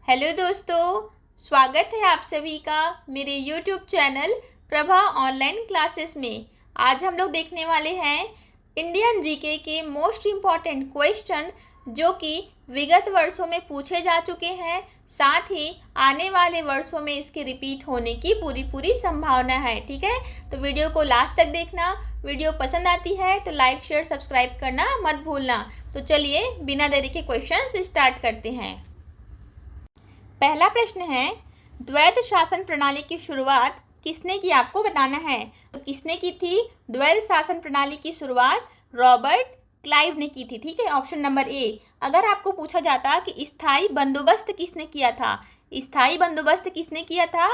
Hello दोस्तों, स्वागत है आप सभी का मेरे YouTube channel Prabha online classes में। आज हम लोग देखने वाले हैं इंडियन जीके के मोस्ट इम्पॉर्टेंट क्वेश्चन जो कि विगत वर्षों में पूछे जा चुके हैं, साथ ही आने वाले वर्षों में इसके रिपीट होने की पूरी संभावना है। ठीक है, तो वीडियो को लास्ट तक देखना। वीडियो पसंद आती है तो लाइक शेयर सब्सक्राइब करना मत भूलना। तो चलिए बिना देरी के क्वेश्चन स्टार्ट करते हैं। पहला प्रश्न है, द्वैध शासन प्रणाली की शुरुआत किसने की, आपको बताना है। तो किसने की थी द्वैध शासन प्रणाली की शुरुआत? रॉबर्ट क्लाइव ने की थी। ठीक है, ऑप्शन नंबर ए। अगर आपको पूछा जाता कि स्थायी बंदोबस्त किसने किया था, स्थायी बंदोबस्त किसने किया था?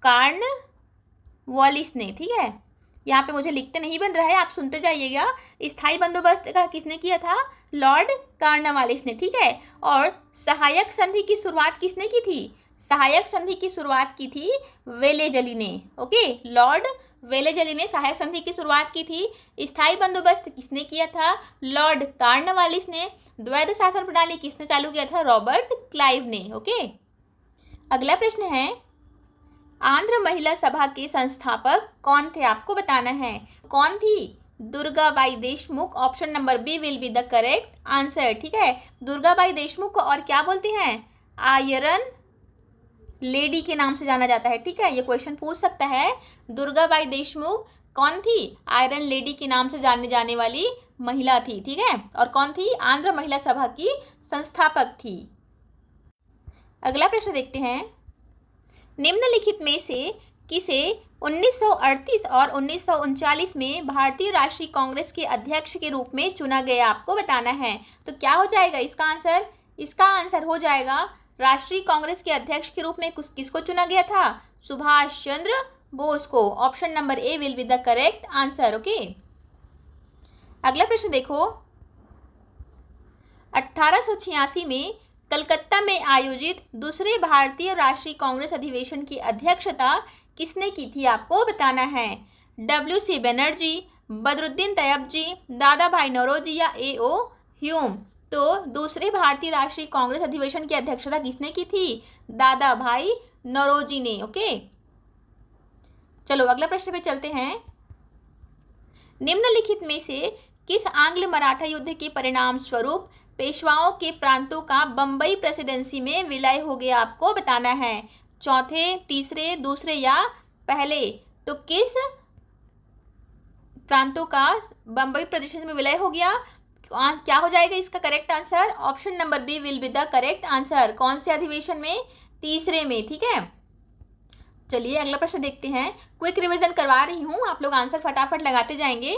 कॉर्नवालिस ने। ठीक है, यहाँ पे मुझे लिखते नहीं बन रहा है, आप सुनते जाइएगा। स्थायी बंदोबस्त का किसने किया था? लॉर्ड कॉर्नवालिस ने। ठीक है, और सहायक संधि की शुरुआत किसने की थी? सहायक संधि की शुरुआत की थी वेलेजली ने। ओके, लॉर्ड वेलेजली ने सहायक संधि की शुरुआत की थी। स्थायी बंदोबस्त किसने किया था? लॉर्ड कॉर्नवालिस ने। द्वैध शासन प्रणाली किसने चालू किया था? रॉबर्ट क्लाइव ने। ओके, अगला प्रश्न है, आंध्र महिला सभा के संस्थापक कौन थे, आपको बताना है। कौन थी? Durgabai Deshmukh. Option number B will be the correct answer. ठीक है, दुर्गाबाई देशमुख को और क्या बोलते हैं? आयरन लेडी के नाम से जाना जाता है। ठीक है, ये क्वेश्चन पूछ सकता है। दुर्गाबाई देशमुख कौन थी? आयरन लेडी के नाम से जाने जाने वाली महिला थी। ठीक है, और कौन थी? आंध्र महिला सभा की संस्थापक थी। अगला प्रश्न देखते हैं, निम्नलिखित में से किसे 1938 और 1939 में भारतीय राष्ट्रीय कांग्रेस के अध्यक्ष के रूप में चुना गया, आपको बताना है। तो क्या हो जाएगा इसका आंसर? इसका आंसर हो जाएगा राष्ट्रीय कांग्रेस के अध्यक्ष के रूप में किसको चुना गया था? सुभाष चंद्र बोस को। Option number A will be the correct answer. Okay, अगला प्रश्न देखो, 1886 में कलकत्ता में आयोजित दूसरे भारतीय राष्ट्रीय कांग्रेस अधिवेशन की अध्यक्षता किसने की थी, आपको बताना है। W.C. बनर्जी, बदरुद्दीन तैयबजी, दादा भाई नौरोजी या A.O. ह्यूम। तो दूसरे भारतीय राष्ट्रीय कांग्रेस अधिवेशन की अध्यक्षता किसने की थी? दादा भाई नौरोजी ने। ओके, चलो अगला प्रश्न पे चलते हैं। निम्नलिखित में से किस आंग्ल मराठा युद्ध के परिणाम स्वरूप पेशवाओं के प्रांतों का बम्बई प्रेसिडेंसी में विलय हो गया, आपको बताना है। चौथे, तीसरे, दूसरे या पहले? तो किस प्रांतों का बम्बई प्रेसिडेंसी में विलय हो गया? क्या हो जाएगा इसका correct answer? Option number B will be the correct answer. कौन से अधिवेशन में? तीसरे में। ठीक है, चलिए अगला प्रश्न देखते हैं। क्विक रिवीजन करवा रही हूँ, आप लोग आंसर फटाफट लगाते जाएंगे।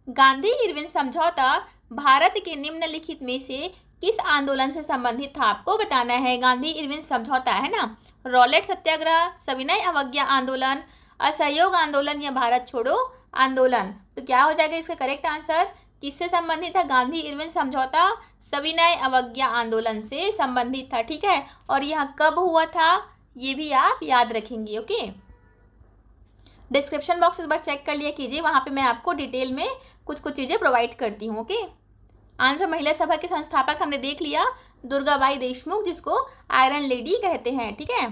गांधी इरविन समझौता भारत के निम्नलिखित में से किस आंदोलन से संबंधित था, आपको बताना है। गांधी इरविन समझौता है ना, रॉलेट सत्याग्रह, सविनय अवज्ञा आंदोलन, असहयोग आंदोलन या भारत छोड़ो आंदोलन? तो क्या हो जाएगा इसका करेक्ट आंसर? किससे संबंधित था गांधी इरविन समझौता? सविनय अवज्ञा आंदोलन से संबंधित था। ठीक है, और यह कब हुआ था ये भी आप याद रखेंगे। ओके, डिस्क्रिप्शन बॉक्स एक बार चेक कर लिया कीजिए, वहाँ पे मैं आपको डिटेल में कुछ चीज़ें प्रोवाइड करती हूँ। ओके, आंध्र महिला सभा के संस्थापक हमने देख लिया, दुर्गाबाई देशमुख, जिसको आयरन लेडी कहते हैं। ठीक है,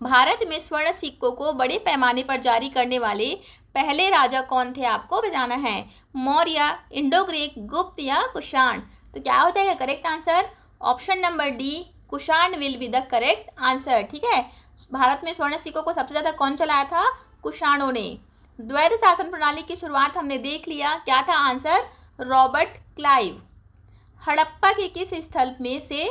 भारत में स्वर्ण सिक्कों को बड़े पैमाने पर जारी करने वाले पहले राजा कौन थे, आपको बताना है। मौर्य, इंडो ग्रीक, गुप्त या कुषाण? तो क्या हो जाएगा correct answer? Option number D Kushan will be the correct answer. ठीक है, भारत में स्वर्ण सिक्कों को सबसे ज़्यादा कौन चलाया था? कुषाणों ने। द्वैध शासन प्रणाली की शुरुआत हमने देख लिया, क्या था आंसर? Robert Clive. हड़प्पा के किस स्थल में से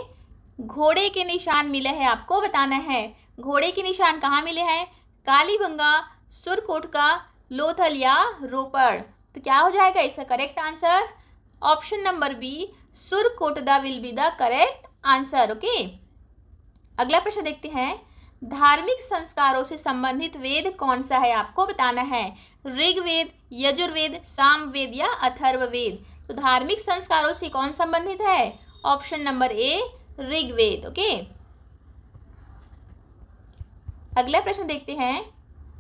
घोड़े के निशान मिले हैं, आपको बताना है। घोड़े के निशान कहाँ मिले हैं? कालीबंगा, सुरकोटका, लोथल या रोपड़? तो क्या हो जाएगा इसका correct answer? Option number B Surkotada will be the correct answer. Okay, अगला प्रश्न देखते हैं। धार्मिक संस्कारों से संबंधित वेद कौन सा है, आपको बताना है। ऋग्वेद, यजुर्वेद, सामवेद या अथर्ववेद? तो धार्मिक संस्कारों से कौन संबंधित है? Option number A Rigveda. Okay, अगला प्रश्न देखते हैं।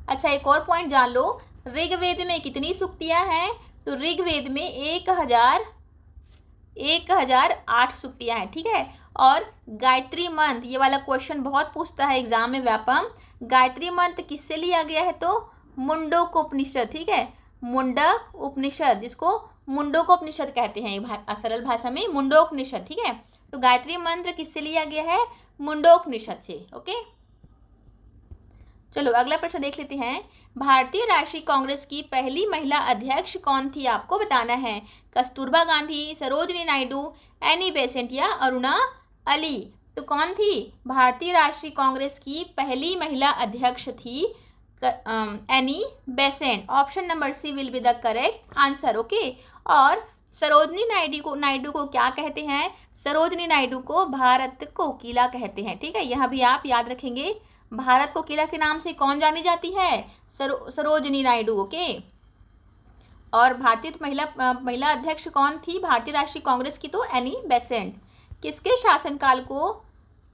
अच्छा, एक और पॉइंट जान लो, ऋग्वेद में कितनी सूक्तियां हैं? तो ऋग्वेद में 1008 सूक्तियां हैं। ठीक है, और गायत्री मंत्र, ये वाला क्वेश्चन बहुत पूछता है एग्जाम में व्यापम। गायत्री मंत्र किससे लिया गया है? तो मुंडक उपनिषद, ठीक है, मुंडक उपनिषद, जिसको मुंडक उपनिषद कहते हैं सरल भाषा में, मुंडक उपनिषद, ठीक है। तो गायत्री मंत्र किससे लिया गया है? मुंडक उपनिषद से। ओके, चलो अगला प्रश्न देख लेते हैं। भारतीय राष्ट्रीय कांग्रेस की पहली महिला अध्यक्ष कौन थी? आपको बताना है। कस्तूरबा गांधी, सरोजिनी नायडू, एनी बेसेंट या अरुणा अली। तो कौन थी भारतीय राष्ट्रीय कांग्रेस की पहली महिला अध्यक्ष? थी Annie Besant. Option number C will be the correct answer. Okay, और सरोजिनी नायडू को क्या कहते हैं? सरोजिनी नायडू को भारत कोकिला कहते हैं, ठीक है। यह भी आप याद रखेंगे, भारत कोकिला के नाम से कौन जानी जाती है? सरोजिनी नायडू। ओके, और भारतीय महिला अध्यक्ष कौन थी भारतीय राष्ट्रीय कांग्रेस की? तो एनी बेसेंट। किसके शासनकाल को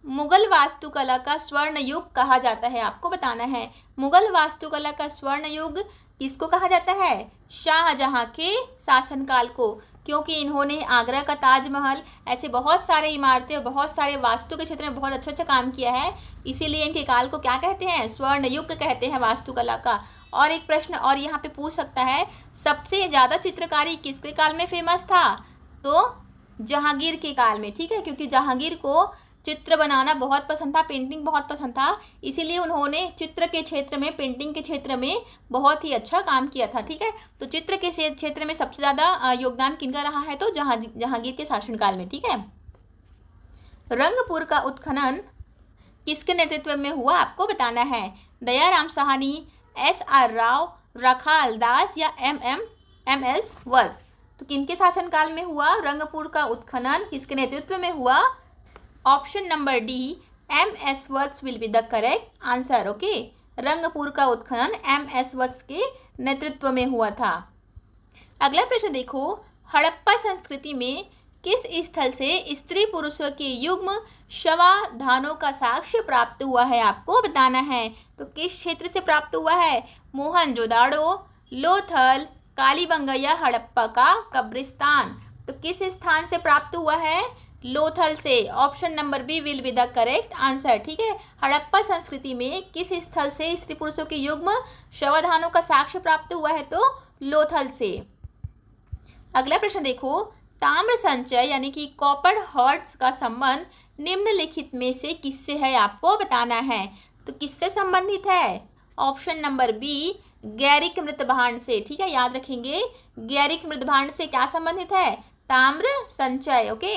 मुगल वास्तुकला का स्वर्ण युग कहा जाता है? आपको बताना है। मुगल वास्तुकला का स्वर्ण युग किसको कहा जाता है? शाहजहां के शासनकाल को, क्योंकि इन्होंने आगरा का ताजमहल, ऐसे बहुत सारे इमारतें और बहुत सारे वास्तु के क्षेत्र में बहुत अच्छा काम किया है, इसीलिए इनके काल को क्या कहते हैं? स्वर्ण युग कहते हैं वास्तुकला का। और एक प्रश्न और यहाँ पे पूछ सकता है, सबसे ज़्यादा चित्रकारी किसके काल में फेमस था? तो जहांगीर के काल में, ठीक है, क्योंकि जहांगीर को चित्र बनाना बहुत पसंद था, पेंटिंग बहुत पसंद था, इसीलिए उन्होंने चित्र के क्षेत्र में, पेंटिंग के क्षेत्र में बहुत ही अच्छा काम किया था, ठीक है। तो चित्र के क्षेत्र में सबसे ज़्यादा योगदान किनका रहा है? तो जहांगीर के शासनकाल में, ठीक है। रंगपुर का उत्खनन किसके नेतृत्व में हुआ? आपको बताना है। दयाराम साहनी, SR राव, रखाल दास या MS वत्स। तो किनके शासनकाल में हुआ रंगपुर का उत्खनन? किसके नेतृत्व में हुआ? Option number D MS Vats will be the correct answer. Okay, Rangpur का उत्खनन MS वत्स के नेतृत्व में हुआ था। अगला प्रश्न देखो, हड़प्पा संस्कृति में किस स्थल से स्त्री पुरुषों के युग्म शवाधानों का साक्ष्य प्राप्त हुआ है? आपको बताना है। तो किस क्षेत्र से प्राप्त हुआ है? मोहनजोदाड़ो, लोथल, कालीबंगा या हड़प्पा का कब्रिस्तान। तो किस स्थान से प्राप्त हुआ है? लोथल से। Option number B will be the correct answer, ठीक है। हड़प्पा संस्कृति में किस स्थल से स्त्री पुरुषों के युग्म शवाधानों का साक्ष्य प्राप्त हुआ है? तो लोथल से। अगला प्रश्न देखो, ताम्र संचय यानी कि कॉपर हॉर्ट्स का संबंध निम्नलिखित में से किससे है? आपको बताना है। तो किससे संबंधित है? ऑप्शन नंबर बी गैरिक मृतभांड से, ठीक है, याद रखेंगे। गैरिक मृतभांड से क्या संबंधित है? ताम्र संचय। ओके,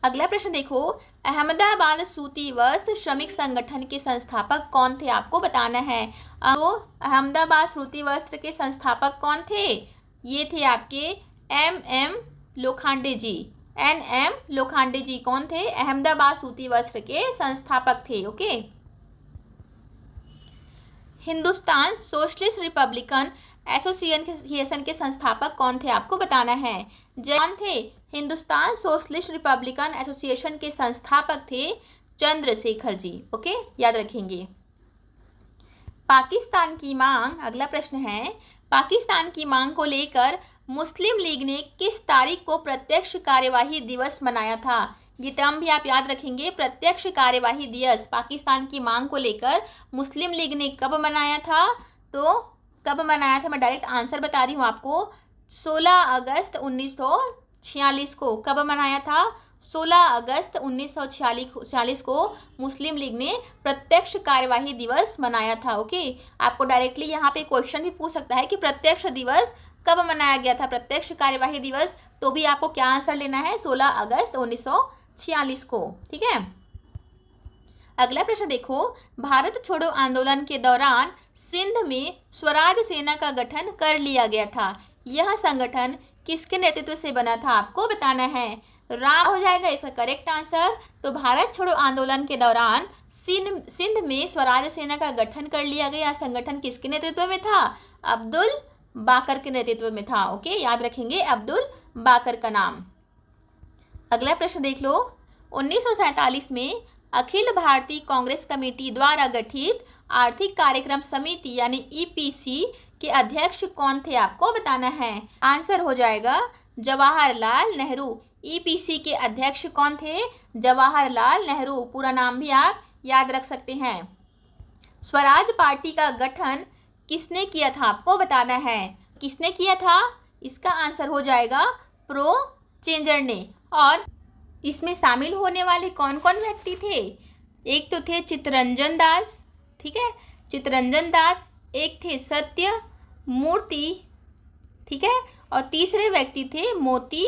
अगला प्रश्न देखो, अहमदाबाद सूती वस्त्र श्रमिक संगठन के संस्थापक कौन थे? आपको बताना है। तो अहमदाबाद सूती वस्त्र के संस्थापक कौन थे? ये थे आपके MM लोखंडे जी। NM लोखंडे जी कौन थे? अहमदाबाद सूती वस्त्र के संस्थापक थे। Okay, Hindustan socialist Republican association के संस्थापक कौन थे? आपको बताना है। कौन थे? हिंदुस्तान सोशलिस्ट रिपब्लिकन एसोसिएशन के संस्थापक थे चंद्रशेखर जी। ओके, याद रखेंगे। पाकिस्तान की मांग, अगला प्रश्न है, पाकिस्तान की मांग को लेकर मुस्लिम लीग ने किस तारीख को प्रत्यक्ष कार्यवाही दिवस मनाया था? ये टर्म भी आप याद रखेंगे, प्रत्यक्ष कार्यवाही दिवस पाकिस्तान की मांग को लेकर मुस्लिम लीग ने कब मनाया था? तो कब मनाया था, मैं डायरेक्ट आंसर बता रही हूँ आपको। 16 अगस्त 1946 को। कब मनाया था? 16 अगस्त 1946 को मुस्लिम लीग ने प्रत्यक्ष कार्यवाही दिवस मनाया था। ओके, आपको डायरेक्टली यहाँ पे क्वेश्चन भी पूछ सकता है कि प्रत्यक्ष दिवस कब मनाया गया था, प्रत्यक्ष कार्यवाही दिवस, तो भी आपको क्या आंसर लेना है? 16 अगस्त 1946 को, ठीक है। अगला प्रश्न देखो, भारत छोड़ो आंदोलन के दौरान सिंध में स्वराज सेना का गठन कर लिया गया था। यह संगठन किसके नेतृत्व से बना था? आपको बताना है। राम हो जाएगा इसका करेक्ट आंसर। तो भारत छोड़ो आंदोलन के दौरान सिंध में स्वराज सेना का गठन कर लिया गया। संगठन किसके नेतृत्व में था? अब्दुल बाकर के नेतृत्व में था। ओके, याद रखेंगे अब्दुल बाकर का नाम। अगला प्रश्न देख लो, 1947 में अखिल भारतीय कांग्रेस कमेटी द्वारा गठित आर्थिक कार्यक्रम समिति यानी EPC के अध्यक्ष कौन थे? आपको बताना है। आंसर हो जाएगा जवाहरलाल नेहरू। ईपीसी के अध्यक्ष कौन थे? जवाहरलाल नेहरू। पूरा नाम भी आप याद रख सकते हैं। स्वराज पार्टी का गठन किसने किया था? आपको बताना है। किसने किया था? इसका आंसर हो जाएगा प्रो चेंजर ने। और इसमें शामिल होने वाले कौन कौन व्यक्ति थे? एक तो थे चित्तरंजन दास, ठीक है, चित्तरंजन दास। एक थे सत्य मूर्ति, ठीक है, और तीसरे व्यक्ति थे मोती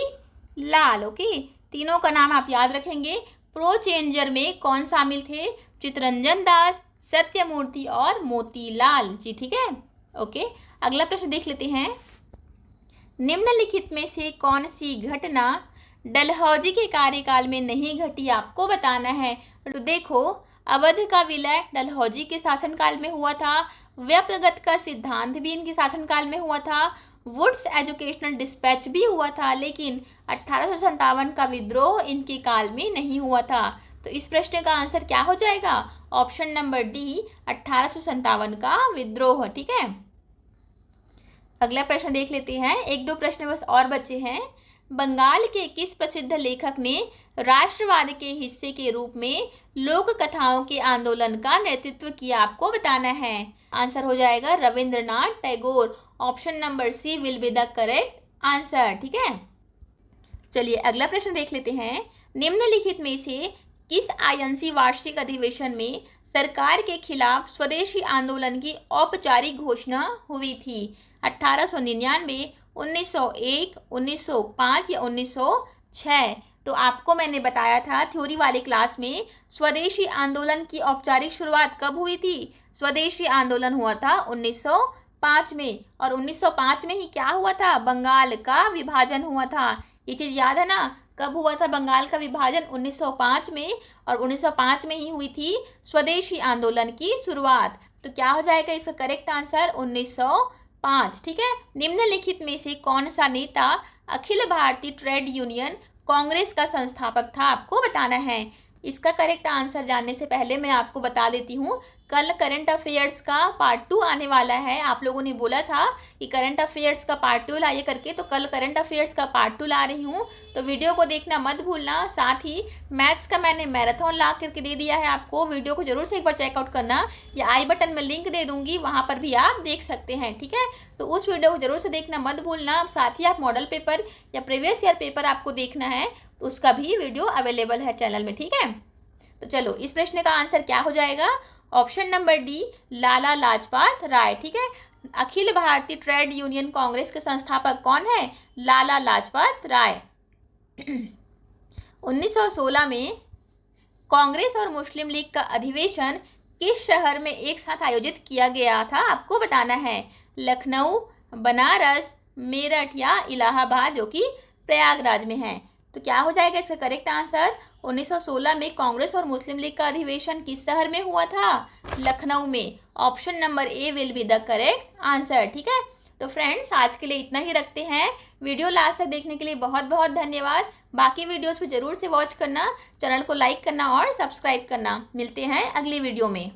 लाल। ओके, तीनों का नाम आप याद रखेंगे। प्रो चेंजर में कौन शामिल थे? चित्तरंजन दास, सत्यमूर्ति और मोतीलाल जी, ठीक है। ओके, अगला प्रश्न देख लेते हैं। निम्नलिखित में से कौन सी घटना डलहौजी के कार्यकाल में नहीं घटी? आपको बताना है। तो देखो, अवध का विलय डलहौजी के शासनकाल में हुआ था। व्यपगत का सिद्धांत भी इनके शासनकाल में हुआ था। वुड्स एजुकेशनल डिस्पैच भी हुआ था, लेकिन 1857 का विद्रोह इनके काल में नहीं हुआ था। तो इस प्रश्न का आंसर क्या हो जाएगा? ऑप्शन नंबर डी, 1857 का विद्रोह, ठीक है। अगला प्रश्न देख लेते हैं। एक दो प्रश्न बस और बचे हैं। बंगाल के किस प्रसिद्ध लेखक ने राष्ट्रवाद के हिस्से के रूप में लोक कथाओं के आंदोलन का नेतृत्व किया? आपको बताना है। आंसर हो जाएगा Rabindranath Tagore. Option number C will be the correct answer, ठीक है। चलिए अगला प्रश्न देख लेते हैं। निम्नलिखित में से किस आईएनसी वार्षिक अधिवेशन में सरकार के खिलाफ स्वदेशी आंदोलन की औपचारिक घोषणा हुई थी? 1899, 1901, 1905 या 1906? तो आपको मैंने बताया था थ्योरी वाले क्लास में, स्वदेशी आंदोलन की औपचारिक शुरुआत कब हुई थी? स्वदेशी आंदोलन हुआ था 1905 में। और 1905 में ही क्या हुआ था? बंगाल का विभाजन हुआ था। ये चीज़ याद है ना? कब हुआ था बंगाल का विभाजन? 1905 में। और 1905 में ही हुई थी स्वदेशी आंदोलन की शुरुआत। तो क्या हो जाएगा इसका करेक्ट आंसर? 1905, ठीक है। निम्नलिखित में से कौन सा नेता अखिल भारतीय ट्रेड यूनियन कांग्रेस का संस्थापक था? आपको बताना है। इसका करेक्ट आंसर जानने से पहले मैं आपको बता देती हूँ, कल करंट अफेयर्स का पार्ट 2 आने वाला है। आप लोगों ने बोला था कि करंट अफेयर्स का पार्ट 2 लाइए करके, तो कल करंट अफेयर्स का पार्ट 2 ला रही हूँ। तो वीडियो को देखना मत भूलना। साथ ही मैथ्स का मैंने मैराथन ला करके दे दिया है आपको। वीडियो को जरूर से एक बार चेकआउट करना, या आई बटन में लिंक दे दूँगी, वहाँ पर भी आप देख सकते हैं, ठीक है। तो उस वीडियो को जरूर से देखना मत भूलना। साथ ही आप मॉडल पेपर या प्रीवियस ईयर पेपर आपको देखना है, उसका भी वीडियो अवेलेबल है चैनल में, ठीक है। तो चलो इस प्रश्न का आंसर क्या हो जाएगा? Option number D, Lala Lajpat Rai, ठीक है। अखिल भारतीय ट्रेड यूनियन कांग्रेस के संस्थापक कौन है? लाला लाजपत राय। 1916 में कांग्रेस और मुस्लिम लीग का अधिवेशन किस शहर में एक साथ आयोजित किया गया था? आपको बताना है। लखनऊ, बनारस, मेरठ या इलाहाबाद, जो कि प्रयागराज में है। तो क्या हो जाएगा इसका करेक्ट आंसर? 1916 में कांग्रेस और मुस्लिम लीग का अधिवेशन किस शहर में हुआ था? लखनऊ में। Option number A will be the correct answer, ठीक है। तो फ्रेंड्स आज के लिए इतना ही रखते हैं। वीडियो लास्ट तक देखने के लिए बहुत बहुत धन्यवाद। बाकी वीडियोस भी जरूर से वॉच करना, चैनल को लाइक करना और सब्सक्राइब करना। मिलते हैं अगली वीडियो में।